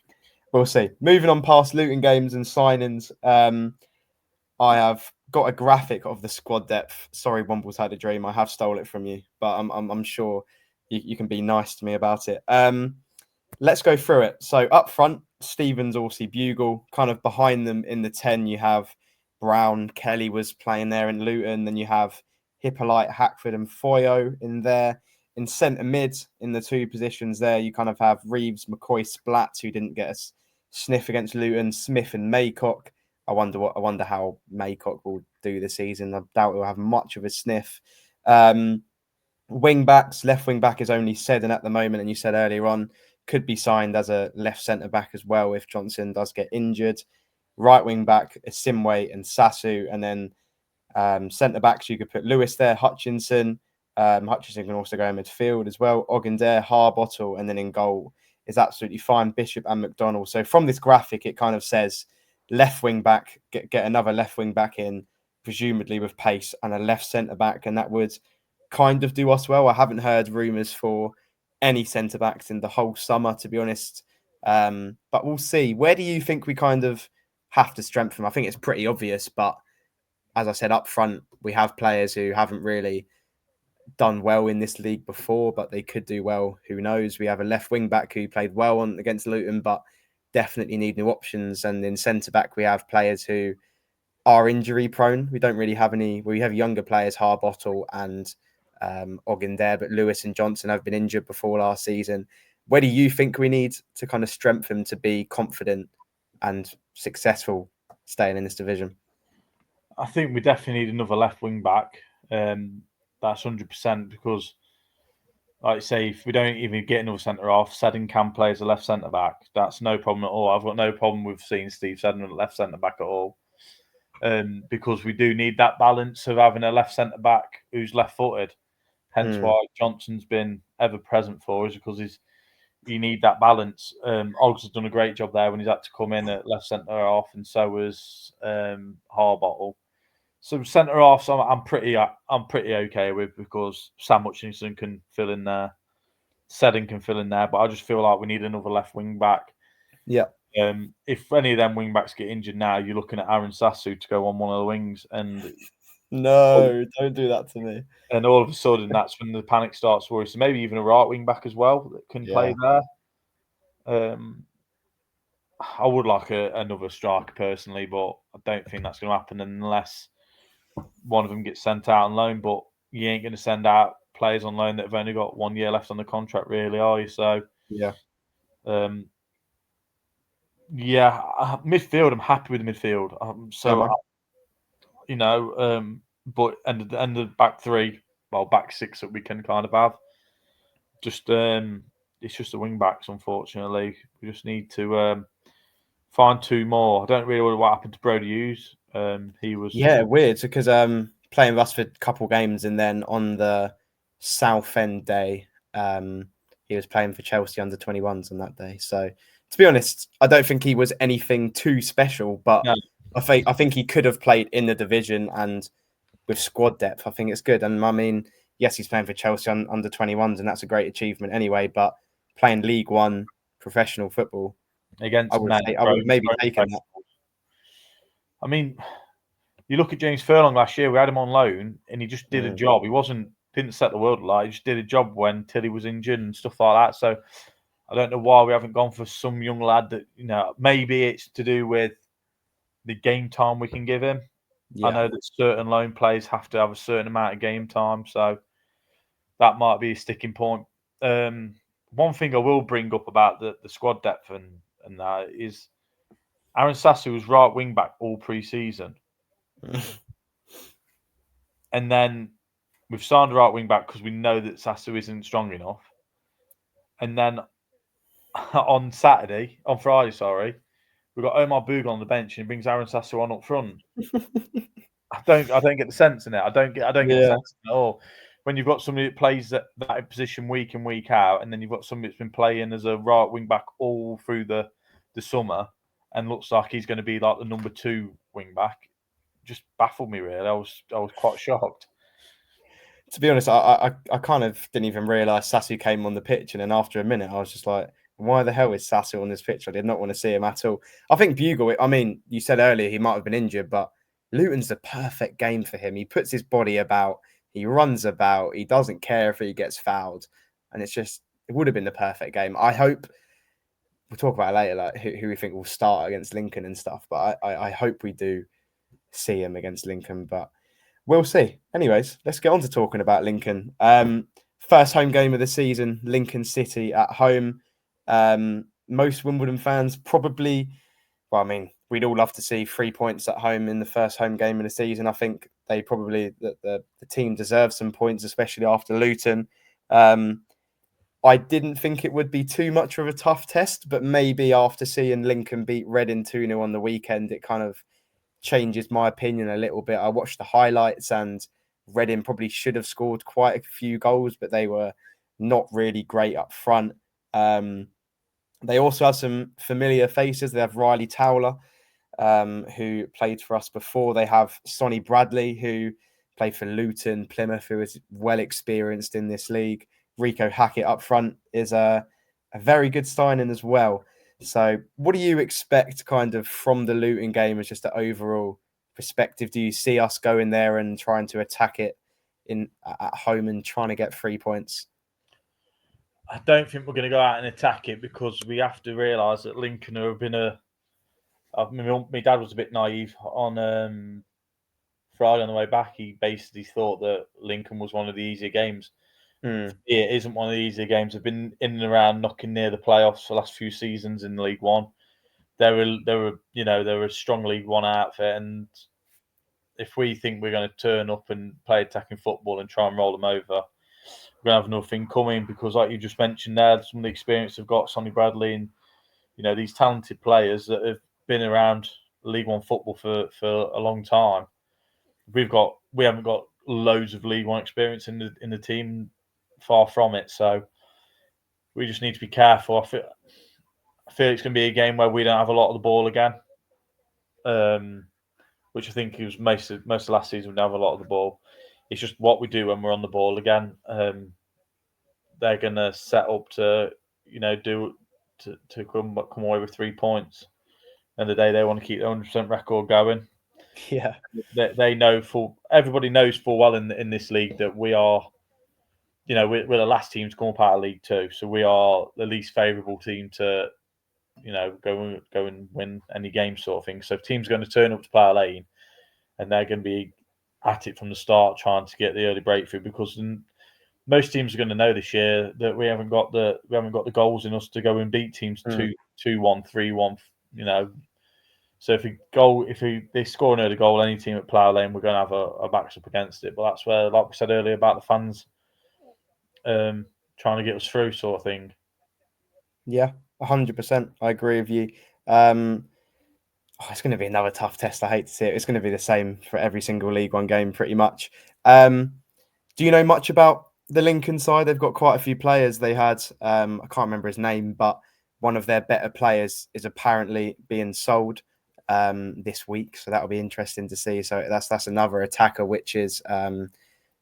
S1: we'll see. Moving on past Luton games and signings, I have got a graphic of the squad depth. Sorry, Womble's had a dream. I have stole it from you, but I'm sure you can be nice to me about it. Let's go through it. So up front, Stevens, Orsi, Bugle. Kind of behind them in the 10, you have Brown. Kelly was playing there in Luton. Then you have Hippolyte, Hackford, and Foyo in there. In centre mid, in the two positions there, you kind of have Reeves, McCoy, Splat, who didn't get a sniff against Luton, Smith, and Maycock. I wonder how Maycock will do this season. I doubt he'll have much of a sniff. Wing backs, left wing back is only Seddon at the moment, and you said earlier on could be signed as a left centre back as well if Johnson does get injured. Right wing back is Simway and Sasu, and then centre backs you could put Lewis there, Hutchinson. Hutchinson can also go in midfield as well. Ogundare, Harbottle, and then in goal is absolutely fine. Bishop and McDonald. So from this graphic, it kind of says left wing back, get another left wing back in, presumably with pace, and a left centre back, and that would kind of do us well. I haven't heard rumours for any centre backs in the whole summer, to be honest. But we'll see. Where do you think we kind of have to strengthen? I think it's pretty obvious, but as I said up front, we have players who haven't really done well in this league before, but they could do well. Who knows? We have a left wing back who played well against Luton, but definitely need new options. And in centre back, we have players who are injury prone. We don't really have any. We have younger players, Harbottle and Ogundare, but Lewis and Johnson have been injured before last season. Where do you think we need to kind of strengthen to be confident and successful staying in this division?
S2: I think we definitely need another left wing back. That's 100% because, like I say, if we don't even get another centre half, Seddon can play as a left centre back. That's no problem at all. I've got no problem with seeing Steve Seddon at left centre back at all. Because we do need that balance of having a left centre back who's left footed. Hence why Johnson's been ever present for us, because you need that balance. Oggs has done a great job there when he's had to come in at left centre half, and so has Harbottle. So centre half, I'm pretty okay with, because Sam Hutchinson can fill in there, Seddon can fill in there, but I just feel like we need another left wing back.
S1: Yeah.
S2: If any of them wing backs get injured now, you're looking at Aaron Sasu to go on one of the wings, and
S1: no, don't do that to me.
S2: And all of a sudden, that's when the panic starts for us. So maybe even a right wing back as well that can play there. I would like another striker personally, but I don't think that's going to happen unless one of them gets sent out on loan. But you ain't going to send out players on loan that have only got 1 year left on the contract, really, are you? So,
S1: yeah.
S2: Midfield, I'm happy with the midfield. But and the back three, back six that we can kind of have. Just it's just the wing backs, unfortunately. We just need to find two more. I don't really know what happened to Brody Hughes. He was
S1: weird because playing with us for a couple games, and then on the Southend day, he was playing for Chelsea under 21s on that day. So to be honest, I don't think he was anything too special, but no. I think he could have played in the division and with squad depth. I think it's good. And I mean, yes, he's playing for Chelsea under 21s, and that's a great achievement anyway. But playing League One professional football
S2: against
S1: I would have maybe taken that.
S2: I mean, you look at James Furlong last year. We had him on loan, and he just did a job. He didn't set the world alight. He just did a job when Tilly was injured and stuff like that. So I don't know why we haven't gone for some young lad that, maybe it's to do with the game time we can give him. Yeah. I know that certain loan players have to have a certain amount of game time, so that might be a sticking point. One thing I will bring up about the squad depth and that is Aaron Sasu was right wing back all pre-season. And then we've signed a right wing back because we know that Sasu isn't strong enough. And then on Friday, sorry, we've got Omar Boog on the bench and he brings Aaron Sasso on up front. I don't get the sense in it. I don't get the sense in it at all. When you've got somebody that plays that position week in, week out, and then you've got somebody that's been playing as a right wing back all through the summer and looks like he's going to be like the number 2 wing back, just baffled me really. I was quite shocked.
S1: To be honest, I kind of didn't even realise Sasu came on the pitch, and then after a minute, I was just like, "Why the hell is Sasu on this pitch?" I did not want to see him at all. I think Bugle. I mean, you said earlier he might have been injured, but Luton's the perfect game for him. He puts his body about, he runs about, he doesn't care if he gets fouled, and it would have been the perfect game. I hope we'll talk about it later, like who we think will start against Lincoln and stuff. But I hope we do see him against Lincoln, but we'll see. Anyways, let's get on to talking about Lincoln. First home game of the season, Lincoln City at home. Most Wimbledon fans probably, well, I mean, we'd all love to see 3 points at home in the first home game of the season. I think they probably, the team deserves some points, especially after Luton. I didn't think it would be too much of a tough test, but maybe after seeing Lincoln beat Reading 2-0 on the weekend, it kind of changes my opinion a little bit. I watched the highlights and Reading probably should have scored quite a few goals, but they were not really great up front. They also have some familiar faces. They have Riley Towler, who played for us before. They have Sonny Bradley, who played for Luton, Plymouth, who is well experienced in this league. Rico Hackett up front is a very good signing as well. So what do you expect kind of from the Luton game as just an overall perspective? Do you see us going there and trying to attack it at home and trying to get 3 points?
S2: I don't think we're going to go out and attack it because we have to realise that Lincoln have been my dad was a bit naive on Friday on the way back. He basically thought that Lincoln was one of the easier games. It isn't one of the easier games. They've been in and around knocking near the playoffs for the last few seasons in League One. They were a strong League One outfit, and if we think we're going to turn up and play attacking football and try and roll them over, we're going to have nothing coming because, like you just mentioned there, some of the experience they've got, Sonny Bradley and these talented players that have been around League One football for a long time. We haven't got loads of League One experience in the team, far from it. So we just need to be careful. I feel it's going to be a game where we don't have a lot of the ball again, which I think it was most of last season. We don't have a lot of the ball. It's just what we do when we're on the ball again. They're going to set up to come away with 3 points. And the day they want to keep the 100% record going.
S1: Yeah,
S2: they know everybody knows full well in this league that we are, we're the last team to come up out of League Two, so we are the least favourable team to, go and win any game sort of thing. So if teams are going to turn up to Plough Lane, and they're going to be at it from the start, trying to get the early breakthrough, because most teams are going to know this year that we haven't got the goals in us to go and beat teams 2-1, 3-1. So if they score an early goal, any team at Plough Lane, we're going to have our backs up against it. But that's where, like we said earlier, about the fans trying to get us through, sort of thing.
S1: Yeah, 100%. I agree with you. It's going to be another tough test. I hate to see it. It's going to be the same for every single League One game, pretty much. Do you know much about the Lincoln side? They've got quite a few players. They had, I can't remember his name, but one of their better players is apparently being sold this week. So that'll be interesting to see. So that's another attacker, which is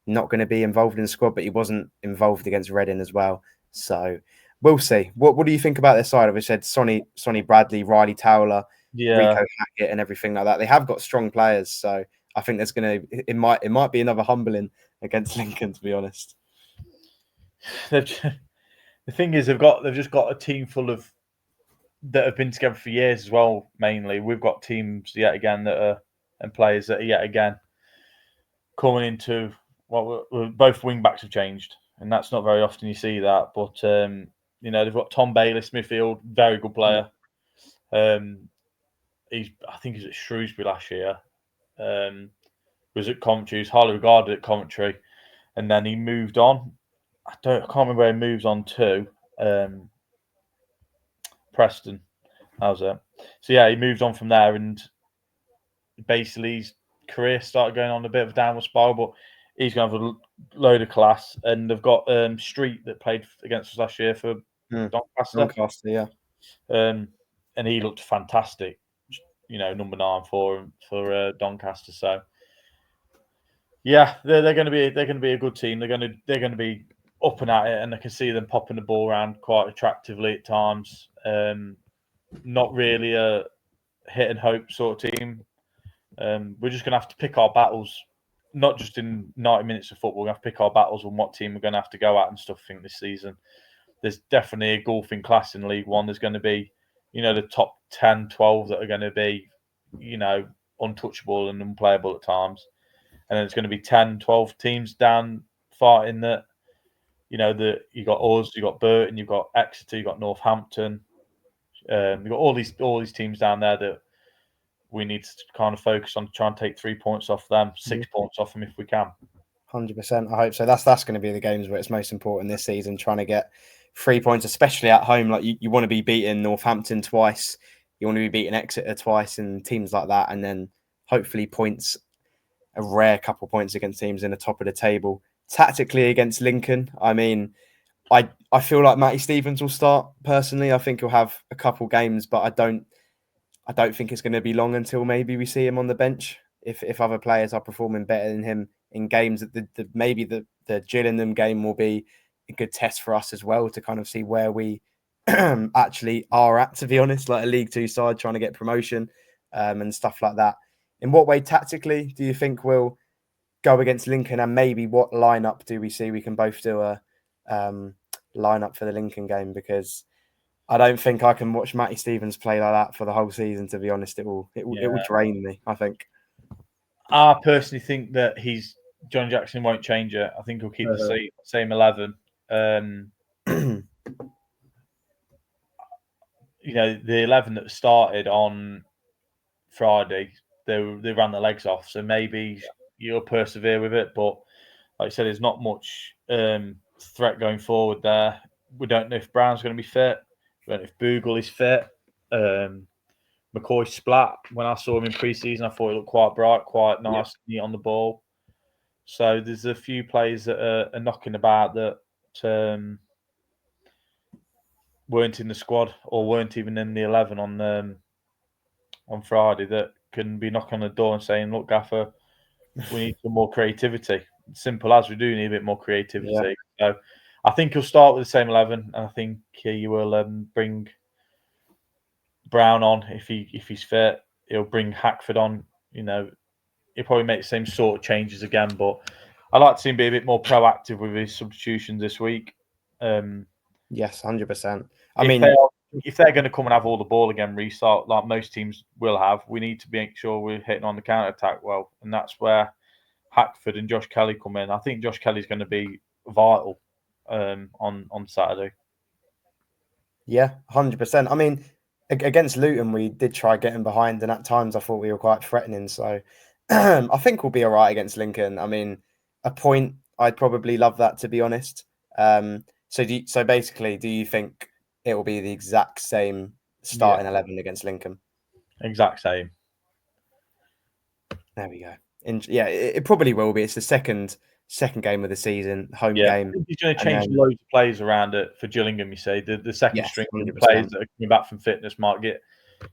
S1: not going to be involved in the squad, but he wasn't involved against Reading as well. So we'll see. What do you think about their side? I've said Sonny Bradley, Riley Towler, Rico Hackett, and everything like that. They have got strong players, so I think it might be another humbling against Lincoln, to be honest.
S2: The thing is, they've just got a team full of that have been together for years as well. Mainly, we've got teams yet again and players that are yet again coming into both wing backs have changed, and that's not very often you see that. But they've got Tom Bayliss midfield, very good player. I think he's at Shrewsbury last year. Was at Coventry. He's highly regarded at Coventry, and then he moved on. I can't remember where he moves on to. Preston. How's that? So yeah, he moved on from there, and basically his career started going on a bit of a downward spiral. But he's going to have a load of class, and they've got Street that played against us last year for Doncaster.
S1: Doncaster, yeah.
S2: And he looked fantastic. Number 9 for Doncaster. So yeah, they're going to be a good team. They're going to be up and at it, and I can see them popping the ball around quite attractively at times. Not really a hit and hope sort of team. We're just going to have to pick our battles, not just in 90 minutes of football. We're going to have to pick our battles on what team we're going to have to go at and stuff. I think this season there's definitely a golfing class in League One. There's going to be, the top 10, 12 that are going to be, untouchable and unplayable at times. And then it's going to be 10, 12 teams down fighting that, that you got us, you got Burton, you've got Exeter, you've got Northampton. You've got all these teams down there that we need to kind of focus on, try and take 3 points off them, 6 points off them if we can.
S1: 100%. I hope so. That's going to be the games where it's most important this season, trying to get 3 points, especially at home. Like you want to be beating Northampton twice, you want to be beating Exeter twice, and teams like that, and then hopefully points, a rare couple points against teams in the top of the table. Tactically against Lincoln, I mean, I feel like Matty Stevens will start personally. I think he'll have a couple games, but I don't think it's going to be long until maybe we see him on the bench. If other players are performing better than him in games, maybe the Gillingham game will be a good test for us as well to kind of see where we actually are at, to be honest, like a League Two side trying to get promotion and stuff like that. In what way tactically do you think we'll go against Lincoln, and maybe what lineup do we see? We can both do a lineup for the Lincoln game, because I don't think I can watch Matty Stevens play like that for the whole season, to be honest. It will drain me, I think.
S2: I personally think that John Jackson won't change it. I think he'll keep the same 11. The 11 that started on Friday, they ran their legs off. So maybe you'll persevere with it. But like I said, there's not much threat going forward there. We don't know if Brown's going to be fit. We don't know if Bogle is fit. McCoy splat. When I saw him in pre-season, I thought he looked quite bright, quite nice, neat on the ball. So there's a few players that are knocking about that weren't in the squad or weren't even in the 11 on Friday that can be knocking on the door and saying, "Look, Gaffer, we need some more creativity." Simple as, we do need a bit more creativity. Yeah. So I think he'll start with the same 11, and I think he will bring Brown on if he's fit. He'll bring Hackford on. He'll probably make the same sort of changes again, but I like to see him be a bit more proactive with his substitutions this week.
S1: Yes, 100%.
S2: If they're going to come and have all the ball again, restart like most teams will have, we need to make sure we're hitting on the counter attack well, and that's where Hackford and Josh Kelly come in. I think Josh Kelly's going to be vital on Saturday.
S1: Yeah, 100%. I mean, against Luton, we did try getting behind, and at times I thought we were quite threatening. So I think we'll be all right against Lincoln. I mean, a point, I'd probably love that, to be honest. So basically, do you think it will be the exact same starting 11 against Lincoln?
S2: Exact same.
S1: There we go. It probably will be. It's the second game of the season, home game.
S2: He's going to change loads of players around it for Gillingham. You say the second string players that are coming back from fitness might get,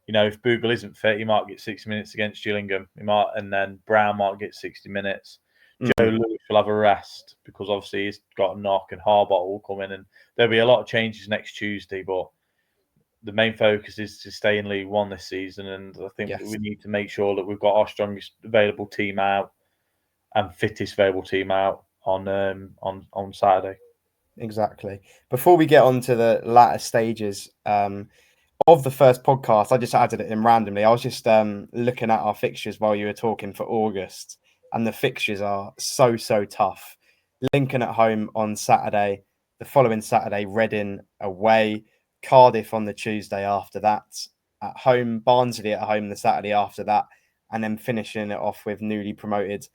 S2: if Bogle isn't fit, he might get 60 minutes against Gillingham. And then Brown might get 60 minutes. Joe Lewis will have a rest because obviously he's got a knock, and Harbot will come in, and there'll be a lot of changes next Tuesday. But the main focus is to stay in League One this season, and I think we need to make sure that we've got our strongest available team out and fittest available team out on Saturday.
S1: Exactly. Before we get on to the latter stages of the first podcast, I just added it in randomly. I was just looking at our fixtures while you were talking for August, and the fixtures are so tough. Lincoln at home on Saturday, the following Saturday, Reading away, Cardiff on the Tuesday after that, at home, Barnsley at home the Saturday after that, and then finishing it off with newly promoted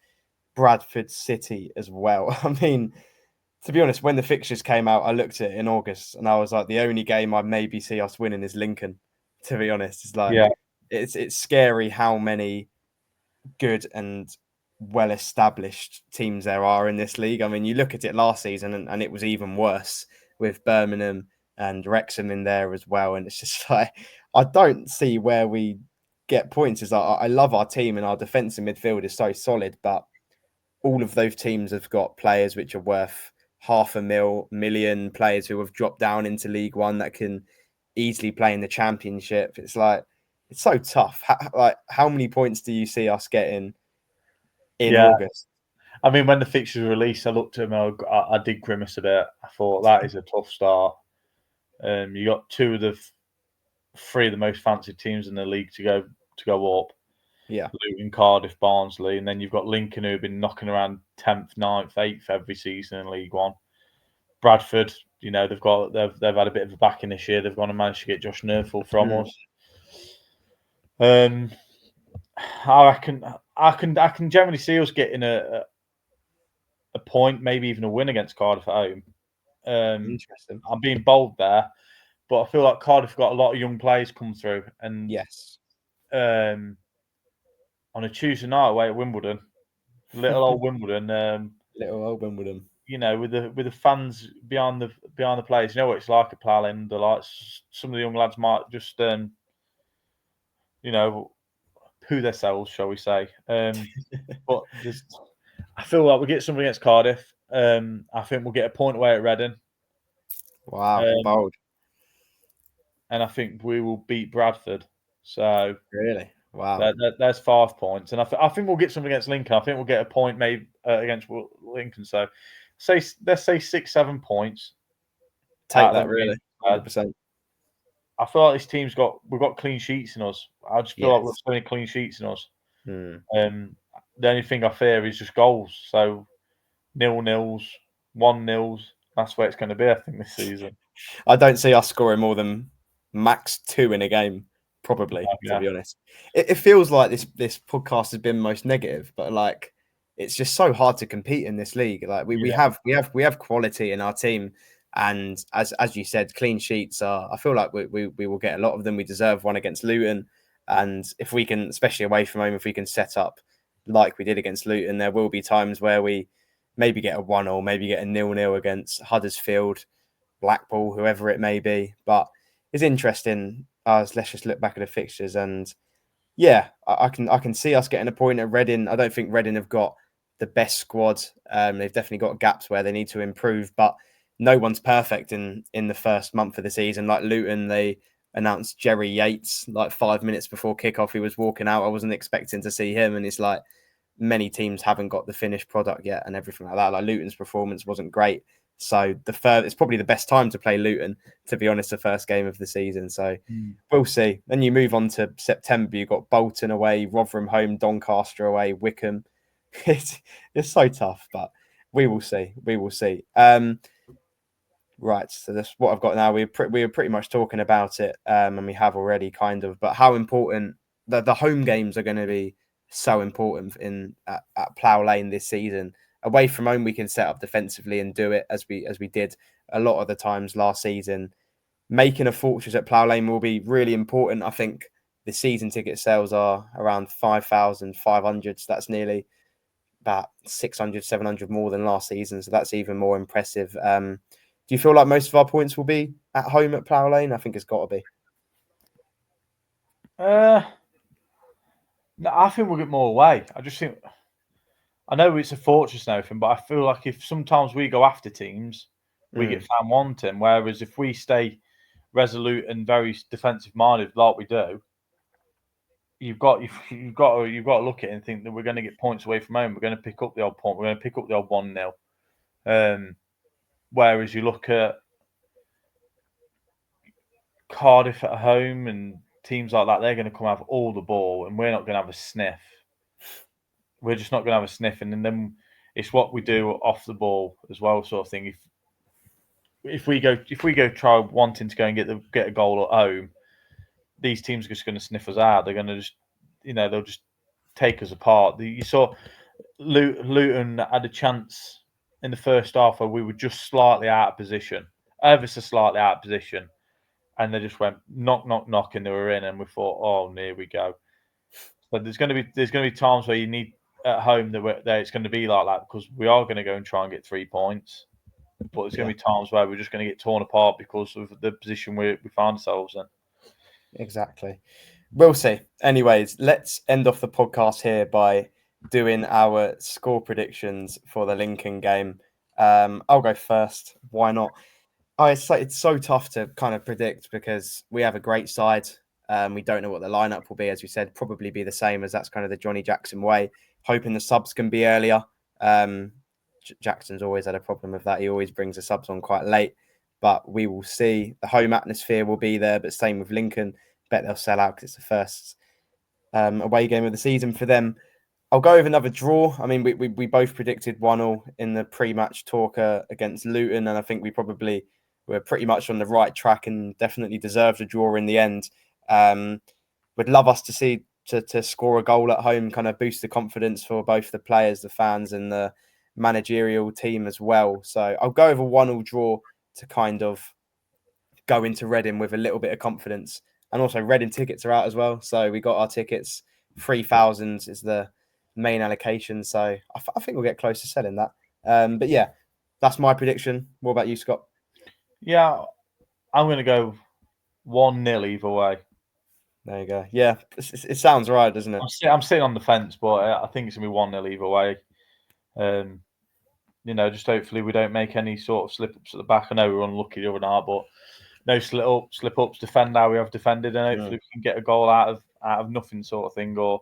S1: Bradford City as well. I mean, To be honest, when the fixtures came out, I looked at it in August and I was like, the only game I maybe see us winning is Lincoln. To be honest, it's like
S2: Yeah,
S1: it's scary how many good and well established teams there are in this league. I mean, you look at it last season and it was even worse with Birmingham and Wrexham in there as well. And it's just like I don't see where we get points. Is like, I love our team and our defensive midfield is so solid, but all of those teams have got players which are worth half a million, players who have dropped down into League One that can easily play in the Championship. It's like it's so tough. How many points do you see us getting in
S2: yeah.
S1: August?
S2: I mean, when the fixtures were released, I looked at them. I did grimace a bit. I thought that is a tough start. You got two of the three of the most fancied teams in the league to go up.
S1: Yeah,
S2: Luton, Cardiff, Barnsley, and then you've got Lincoln who've been knocking around 10th, 9th, 8th every season in League One. Bradford, they've had a bit of a backing this year. They've gone and managed to get Josh Nerful from us. I can generally see us getting a point, maybe even a win against Cardiff at home.
S1: interesting.
S2: I'm being bold there, but I feel like Cardiff got a lot of young players come through, and
S1: Yes,
S2: on a Tuesday night away at Wimbledon, little old Wimbledon,
S1: little old Wimbledon.
S2: with the fans behind the players, you know what it's like at Plough Lane. Some of the young lads might just poo themselves, shall we say? But I feel like we get something against Cardiff. I think we'll get a point away at Reading.
S1: Wow,
S2: Um,
S1: bold.
S2: and I think we will beat Bradford. So
S1: Really? Wow.
S2: there's 5 points, and I think we'll get something against Lincoln. I think we'll get a point maybe against Lincoln. So let's say 6-7 points
S1: Take
S2: out of
S1: that,
S2: them
S1: really.
S2: games.
S1: 100%.
S2: I feel like this team's we've got clean sheets in us. I just feel like we've got
S1: Yes.
S2: so many clean sheets in us.
S1: Hmm.
S2: The only thing I fear is just goals. So 0-0s, 1-0s. That's where it's going to be, I think, this season.
S1: I don't see us scoring more than max 2 in a game, probably, to
S2: Yeah,
S1: be honest. It feels like this podcast has been most negative, but like it's just so hard to compete in this league. Like we
S2: yeah,
S1: have quality in our team, and as you said, clean sheets are. I feel like we will get a lot of them. We deserve one against Luton, and if we can, especially away from home, if we can set up like we did against Luton, there will be times where we maybe get a 1 or maybe get a 0-0 against Huddersfield, Blackpool, whoever it may be. But it's interesting. Let's just look back at the fixtures, and yeah, I can see us getting a point at Reading. I don't think Reading have got the best squad. They've definitely got gaps where they need to improve, but no one's perfect in the first month of the season. Like Luton, they announced Jerry Yates like 5 minutes before kickoff. He was walking out. I wasn't expecting to see him, and it's like many teams haven't got the finished product yet and everything like that. Like Luton's performance wasn't great. So it's probably the best time to play Luton, to be honest, the first game of the season. So we'll see. Then you move on to September. You've got Bolton away, Rotherham home, Doncaster away, Wickham. It's so tough, but we will see. We will see. Right. So that's what I've got now. We were pretty much talking about it, and we have already kind of. But how important the home games are going to be so important at Plough Lane this season. Away from home, we can set up defensively and do it as we did a lot of the times last season. Making a fortress at Plough Lane will be really important. I think the season ticket sales are around 5,500. So that's nearly about 600, 700 more than last season. So that's even more impressive. Do you feel like most of our points will be at home at Plough Lane? I think it's got to be.
S2: No, I think we'll get more away. I know it's a fortress and everything, but I feel like if sometimes we go after teams, we get found wanting. Whereas if we stay resolute and very defensive minded like we do, you've got to look at it and think that we're going to get points away from home. We're going to pick up the odd point. We're going to pick up the odd 1-0. Whereas you look at Cardiff at home and teams like that, they're going to come have all the ball, and we're not going to have a sniff. We're just not going to have a sniff, and then it's what we do off the ball as well, sort of thing. If we go try wanting to go and get a goal at home, these teams are just going to sniff us out. They're going to just, they'll just take us apart. You saw Luton had a chance in the first half where we were just slightly out of position, ever so slightly out of position, and they just went knock, knock, knock, and they were in, and we thought, oh, here we go. But there's going to be times where you need at home that it's going to be like that, because we are going to go and try and get 3 points. But there's going to be times where we're just going to get torn apart because of the position we find ourselves in.
S1: Exactly. We'll see. Anyways, let's end off the podcast here by doing our score predictions for the Lincoln game. I'll go first. Why not? It's so tough to kind of predict because we have a great side. We don't know what the lineup will be, as you said, probably be the same, as that's kind of the Johnny Jackson way. Hoping the subs can be earlier. Jackson's always had a problem with that. He always brings the subs on quite late, but we will see. The home atmosphere will be there, but same with Lincoln. Bet they'll sell out because it's the first away game of the season for them. I'll go with another draw. I mean, we both predicted 1-1 in the pre-match talk against Luton, and I think we probably were pretty much on the right track and definitely deserved a draw in the end. Would love us to see to score a goal at home, kind of boost the confidence for both the players, the fans, and the managerial team as well. So I'll go with a 1-1 draw to kind of go into Reading with a little bit of confidence. And also Reading tickets are out as well. So we got our tickets. 3,000 is the main allocation. So I think we'll get close to selling that. But yeah, that's my prediction. What about you, Scott?
S2: Yeah, I'm going to go 1-0 either way.
S1: There you go. Yeah, it sounds right, doesn't it?
S2: I'm sitting on the fence, but I think it's going to be 1-0 either way. Just hopefully we don't make any sort of slip-ups at the back. I know we were unlucky the other night, but no slip-ups, defend how we have defended, and hopefully we can get a goal out of nothing sort of thing. Or,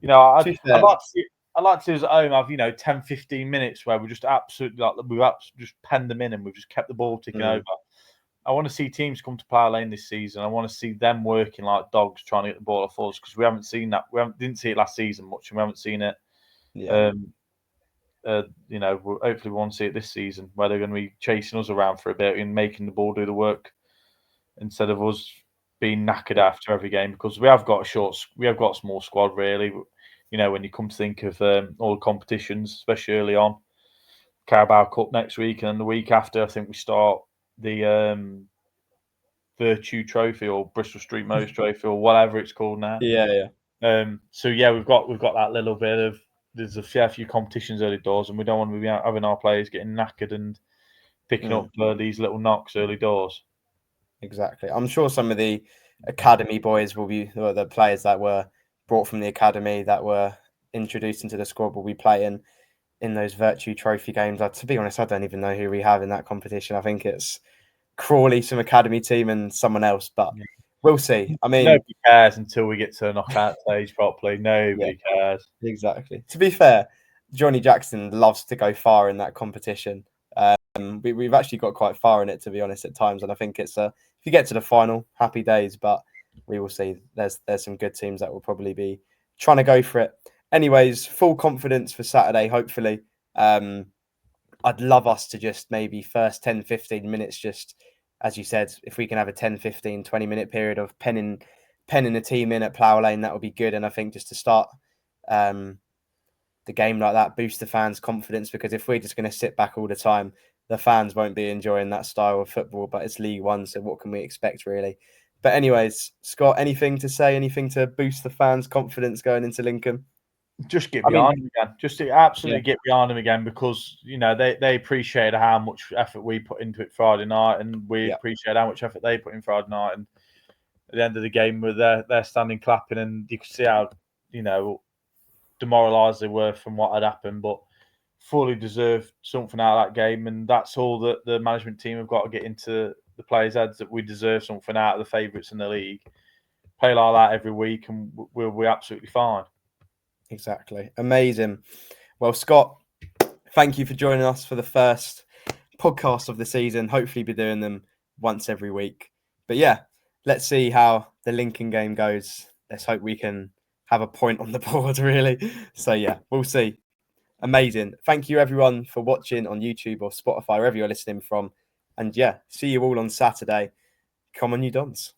S2: I'd like to see us at home have, 10, 15 minutes where we just absolutely, we've just penned them in and we've just kept the ball ticking over. I want to see teams come to Plough Lane this season. I want to see them working like dogs trying to get the ball off us, because we haven't seen that. Didn't see it last season much, and we haven't seen it.
S1: Yeah.
S2: Hopefully we want to see it this season, where they're going to be chasing us around for a bit and making the ball do the work instead of us being knackered after every game, because we have got a small squad really. When you come to think of all the competitions, especially early on, Carabao Cup next week, and then the week after, I think we start the Virtue Trophy or Bristol Street Mo's Trophy or whatever it's called now.
S1: Yeah.
S2: So yeah, we've got that little bit of, there's a fair few competitions early doors, and we don't want to be having our players getting knackered and picking up these little knocks early doors.
S1: Exactly. I'm sure some of the academy boys will be, or the players that were brought from the academy that were introduced into the squad will be playing in those Virtue Trophy games. To be honest, I don't even know who we have in that competition. I think it's Crawley, some academy team, and someone else, but we'll see. I mean,
S2: nobody cares until we get to a knockout stage properly. Nobody cares.
S1: Exactly. To be fair, Johnny Jackson loves to go far in that competition. We've actually got quite far in it, to be honest, at times, and I think it's if you get to the final, happy days. But we will see. There's some good teams that will probably be trying to go for it. Anyways, full confidence for Saturday, hopefully. I'd love us to just maybe first 10, 15 minutes, just as you said, if we can have a 10, 15, 20-minute period of penning the team in at Plough Lane, that would be good. And I think just to start the game like that, boost the fans' confidence, because if we're just going to sit back all the time, the fans won't be enjoying that style of football. But it's League One, so what can we expect, really? But anyways, Scott, anything to say? Anything to boost the fans' confidence going into Lincoln?
S2: Just get behind them again. Just to absolutely get behind them again, because they appreciate how much effort we put into it Friday night, and we appreciate how much effort they put in Friday night. And at the end of the game, with they're standing clapping, and you could see how demoralised they were from what had happened, but fully deserved something out of that game. And that's all that the management team have got to get into the players' heads, that we deserve something out of the favourites in the league. Play like that every week, and we'll be absolutely fine.
S1: Exactly. Amazing. Well, Scott, thank you for joining us for the first podcast of the season. Hopefully be doing them once every week. But yeah, let's see how the Lincoln game goes. Let's hope we can have a point on the board, really. So yeah, we'll see. Amazing. Thank you everyone for watching on YouTube or Spotify, wherever you're listening from. And yeah, see you all on Saturday. Come on, you Dons.